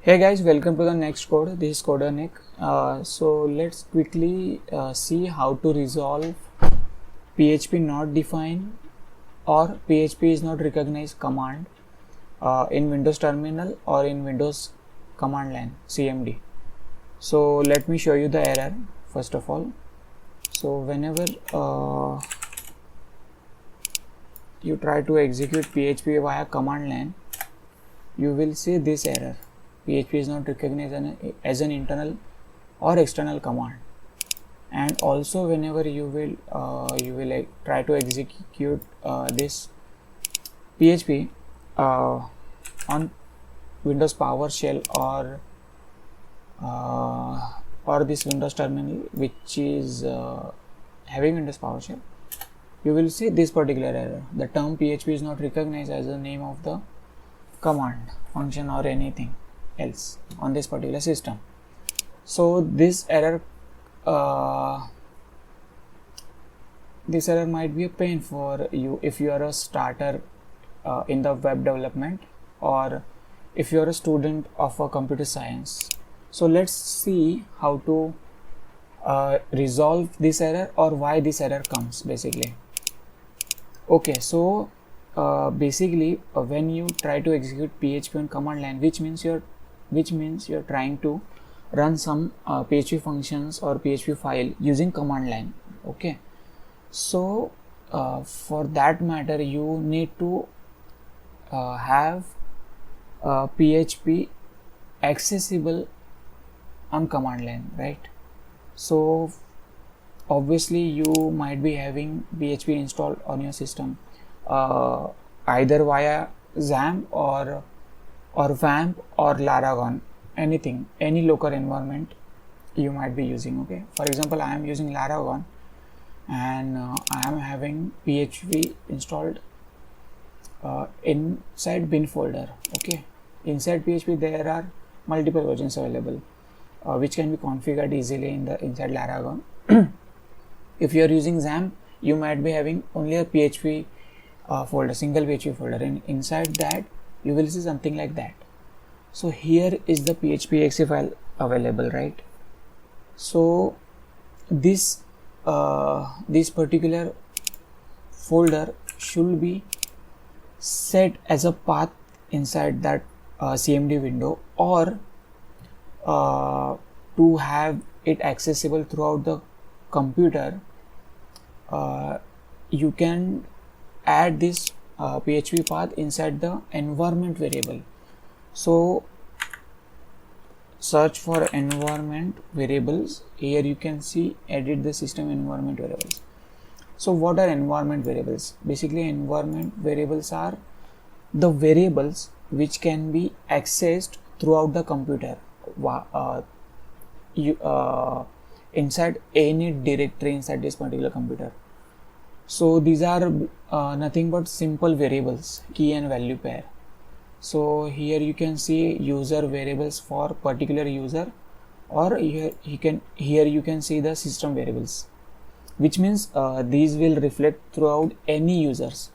Hey guys, welcome to the next code. This is Coder Nick. So let's quickly see how to resolve PHP not defined or PHP is not recognized command in Windows Terminal or in Windows command line CMD. So let me show you the error first of all. So whenever you try to execute PHP via command line, you will see this error. PHP is not recognized as an internal or external command. And also whenever you will try to execute this PHP on Windows PowerShell or this Windows terminal which is having Windows PowerShell, you will see this particular error. The term PHP is not recognized as the name of the command, function or anything else on this particular system. So this error might be a pain for you if you are a starter in the web development or if you are a student of a computer science. So let's see how to resolve this error or why this error comes basically. Okay, so basically when you try to execute PHP on command line, which means you're trying to run some PHP functions or PHP file using command line. Okay, so for that matter you need to have PHP accessible on command line, right? So obviously you might be having PHP installed on your system either via XAMPP or VAMP or Laragon, any local environment you might be using. Okay, for example, I am using Laragon and I am having PHP installed inside bin folder. Okay, inside PHP there are multiple versions available which can be configured easily inside Laragon. If you are using XAMPP, you might be having only a PHP folder, single PHP folder, and inside that you will see something like that. So here is the PHP.exe file available, right? So this particular folder should be set as a path inside that CMD window, or to have it accessible throughout the computer, you can add this PHP path inside the environment variable. So search for environment variables. Here you can see edit the system environment variables. So what are environment variables? Basically environment variables are the variables which can be accessed throughout the computer inside any directory inside this particular computer. So these are nothing but simple variables, key and value pair. So here you can see user variables for particular user, or here you can see the system variables, which means these will reflect throughout any users,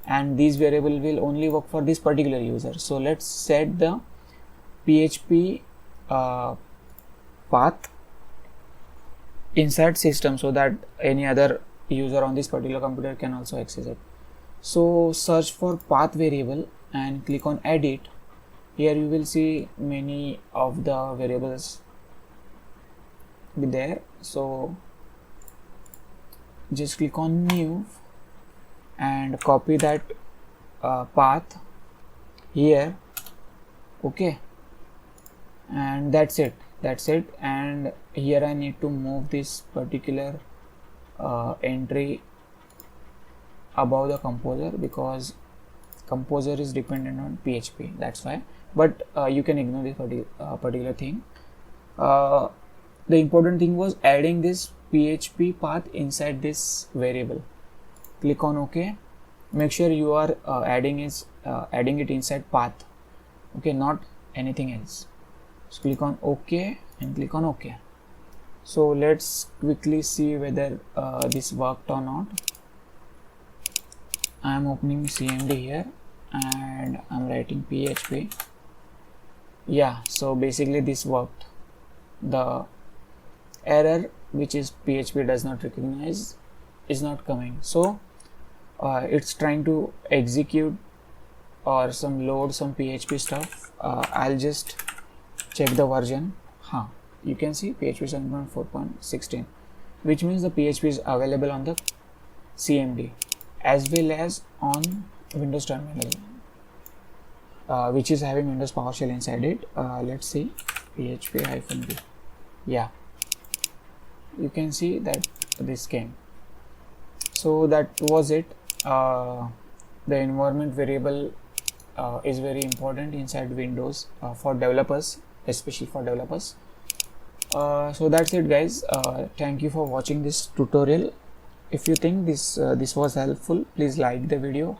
and these variable will only work for this particular user. So let's set the PHP path inside system so that any other user on this particular computer can also access it. So search for path variable and click on edit. Here you will see many of the variables be there. So just click on new and copy that path here. Okay, and that's it. And here I need to move this particular entry above the composer because composer is dependent on PHP, that's why. But you can ignore this particular thing. The important thing was adding this PHP path inside this variable. Click on OK. Make sure you are adding it inside path. Okay, not anything else. So click on OK and click on OK. So let's quickly see whether this worked or not. I am opening CMD here and I'm writing PHP Yeah, so basically this worked. The error which is PHP does not recognize is not coming, so it's trying to execute or load some PHP stuff. I'll just check the version. You can see PHP 7.4.16, which means the PHP is available on the CMD as well as on Windows terminal, which is having Windows PowerShell inside it. Let's see php-b. Yeah, you can see that this came. So that was it. The environment variable is very important inside Windows for developers, especially for developers. So that's it, guys. Thank you for watching this tutorial. If you think this was helpful, please like the video.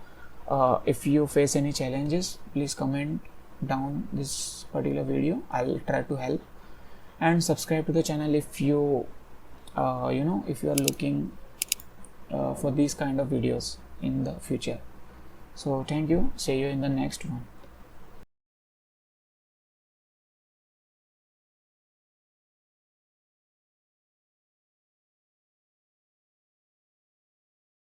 If you face any challenges, please comment down this particular video. I'll try to help, and subscribe to the channel if you if you are looking for these kind of videos in the future. So thank you. See you in the next one.